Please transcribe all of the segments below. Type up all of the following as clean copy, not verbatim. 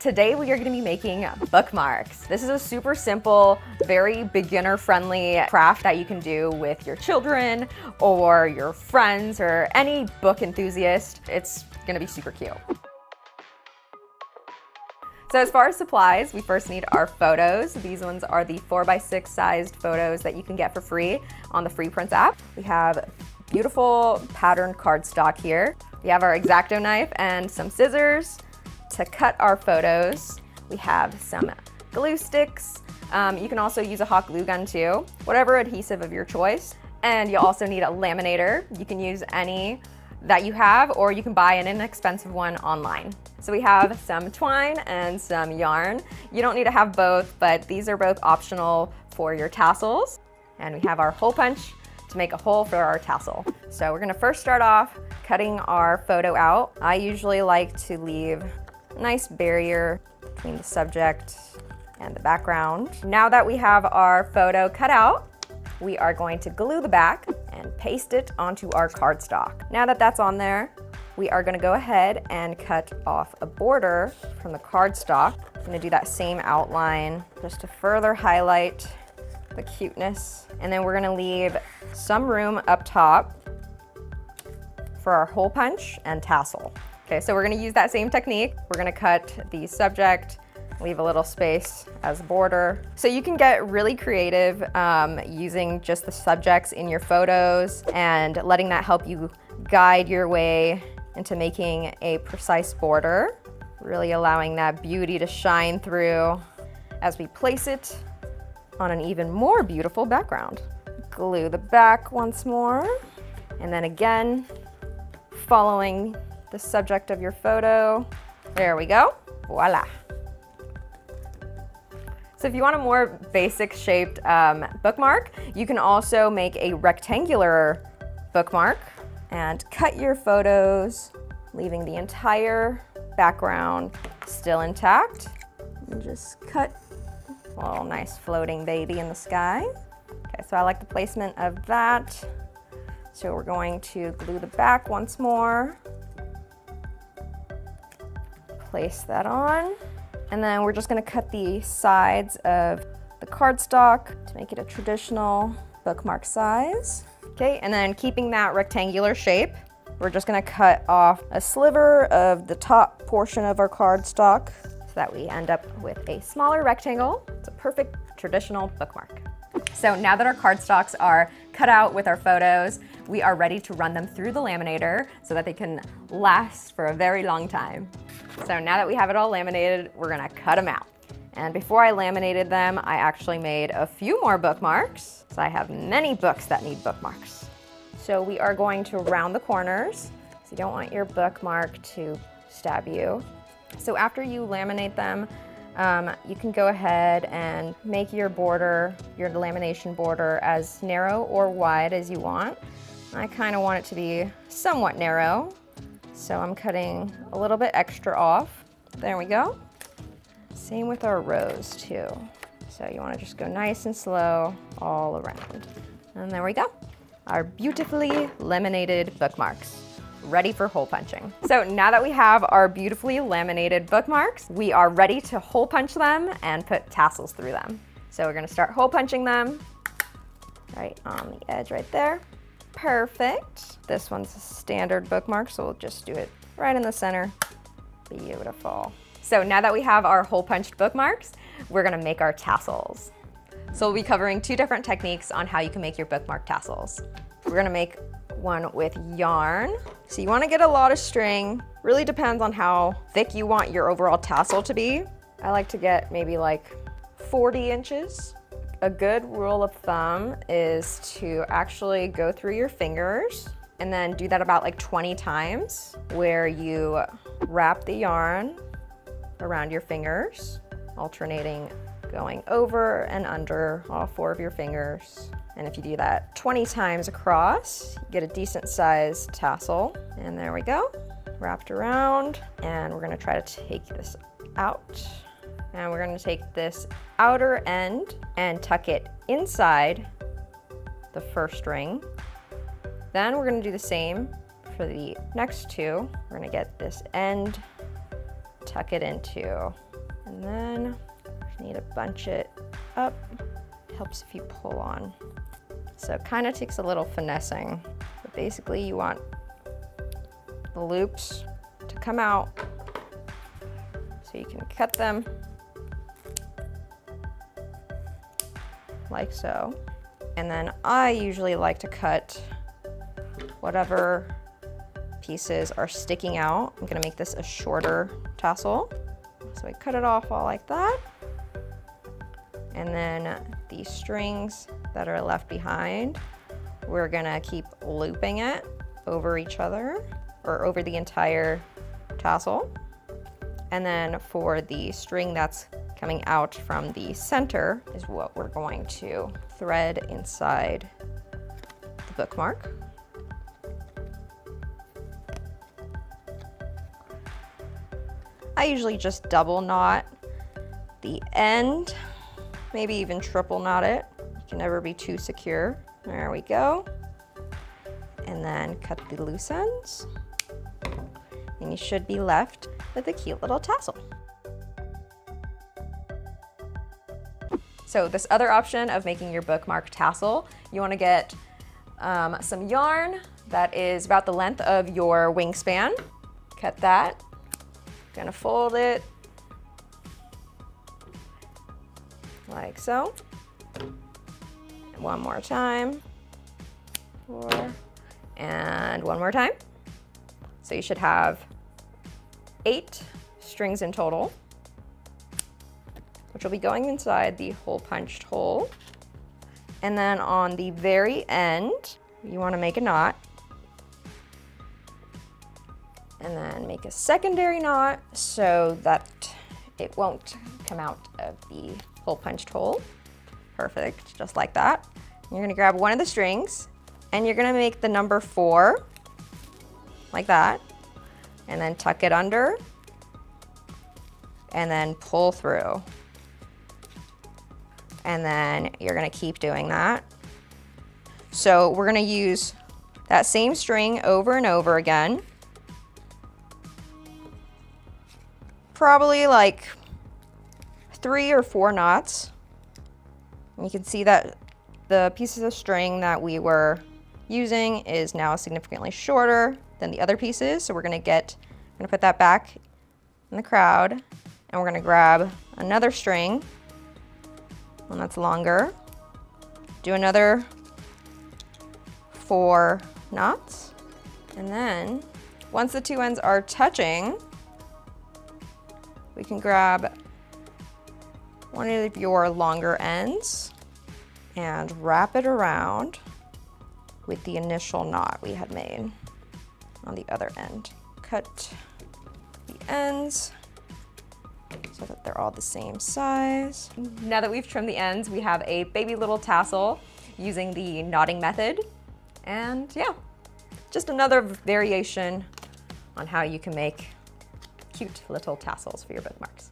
Today we are going to be making bookmarks. This is a super simple, very beginner-friendly craft that you can do with your children or your friends or any book enthusiast. It's going to be super cute. So as far as supplies, we first need our photos. These ones are the 4x6 sized photos that you can get for free on the FreePrints app. We have beautiful patterned cardstock here. We have our X-ACTO knife and some scissors to cut our photos. We have some glue sticks. You can also use a hot glue gun too, whatever adhesive of your choice. And you also need a laminator. You can use any that you have, or you can buy an inexpensive one online. So we have some twine and some yarn. You don't need to have both, but these are both optional for your tassels. And we have our hole punch to make a hole for our tassel. So we're gonna first start off cutting our photo out. I usually like to leave a nice barrier between the subject and the background. Now that we have our photo cut out, we are going to glue the back and paste it onto our cardstock. Now that that's on there, we are gonna go ahead and cut off a border from the cardstock. I'm gonna do that same outline just to further highlight the cuteness. And then we're gonna leave some room up top for our hole punch and tassel. Okay, so we're gonna use that same technique. We're gonna cut the subject, leave a little space as a border. So you can get really creative using just the subjects in your photos and letting that help you guide your way into making a precise border, really allowing that beauty to shine through as we place it on an even more beautiful background. Glue the back once more, and then again, following the subject of your photo. There we go, voila. So if you want a more basic shaped bookmark, you can also make a rectangular bookmark and cut your photos, leaving the entire background still intact. And just cut a little nice floating baby in the sky. Okay, so I like the placement of that. So we're going to glue the back once more. Place that on. And then we're just gonna cut the sides of the cardstock to make it a traditional bookmark size. Okay, and then keeping that rectangular shape, we're just gonna cut off a sliver of the top portion of our cardstock so that we end up with a smaller rectangle. It's a perfect traditional bookmark. So now that our cardstocks are cut out with our photos, we are ready to run them through the laminator so that they can last for a very long time. So now that we have it all laminated, we're gonna cut them out. And before I laminated them, I actually made a few more bookmarks. So I have many books that need bookmarks. So we are going to round the corners. So you don't want your bookmark to stab you. So after you laminate them, you can go ahead and make your border, your lamination border, as narrow or wide as you want. I kind of want it to be somewhat narrow, so I'm cutting a little bit extra off. There we go. Same with our rows too. So you want to just go nice and slow all around. And there we go. Our beautifully laminated bookmarks, ready for hole punching. So now that we have our beautifully laminated bookmarks, we are ready to hole punch them and put tassels through them. So we're gonna start hole punching them right on the edge right there. Perfect. This one's a standard bookmark, so we'll just do it right in the center. Beautiful. So now that we have our hole punched bookmarks, we're gonna make our tassels. So we'll be covering two different techniques on how you can make your bookmark tassels. We're gonna make one with yarn. So you wanna get a lot of string. Really depends on how thick you want your overall tassel to be. I like to get maybe like 40 inches. A good rule of thumb is to actually go through your fingers and then do that about like 20 times, where you wrap the yarn around your fingers, alternating going over and under all 4 of your fingers. And if you do that 20 times across, you get a decent sized tassel. And there we go, wrapped around. And we're gonna try to take this out. And we're gonna take this outer end and tuck it inside the first ring. Then we're gonna do the same for the next two. We're gonna get this end, tuck it into And then you need to bunch it up. Helps if you pull on. So it kind of takes a little finessing. But basically you want the loops to come out so you can cut them like so. And then I usually like to cut whatever pieces are sticking out. I'm gonna make this a shorter tassel. So I cut it off all like that. And then the strings that are left behind, we're gonna keep looping it over each other or over the entire tassel. And then for the string that's coming out from the center is what we're going to thread inside the bookmark. I usually just double knot the end, maybe even triple knot it. You can never be too secure. There we go. And then cut the loose ends. And you should be left with a cute little tassel. So this other option of making your bookmark tassel, you want to get some yarn that is about the length of your wingspan. Cut that. Gonna fold it like so. One more time. 4, and one more time. So you should have 8 strings in total, which will be going inside the hole punched hole. And then on the very end, you want to make a knot. And then make a secondary knot so that it won't come out of the hole punched hole. Perfect, just like that. You're gonna grab one of the strings and you're gonna make the number 4, like that, and then tuck it under and then pull through. And then you're gonna keep doing that. So we're gonna use that same string over and over again. Probably like 3 or 4 knots. And you can see that the pieces of string that we were using is now significantly shorter than the other pieces. So we're gonna put that back in the crowd, and we're gonna grab another string, one that's longer, do another 4 knots, and then once the 2 ends are touching, we can grab one of your longer ends and wrap it around with the initial knot we had made on the other end. Cut the ends so that they're all the same size. Now that we've trimmed the ends, we have a baby little tassel using the knotting method. And yeah, just another variation on how you can make cute little tassels for your bookmarks.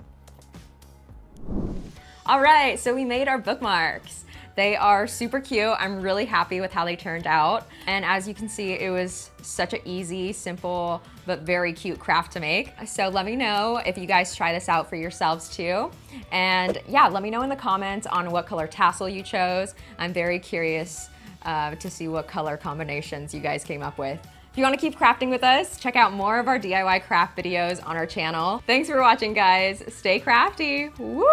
All right, so we made our bookmarks. They are super cute. I'm really happy with how they turned out. And as you can see, it was such an easy, simple, but very cute craft to make. So let me know if you guys try this out for yourselves too. And yeah, let me know in the comments on what color tassel you chose. I'm very curious to see what color combinations you guys came up with. If you want to keep crafting with us, check out more of our DIY craft videos on our channel. Thanks for watching, guys. Stay crafty. Woo!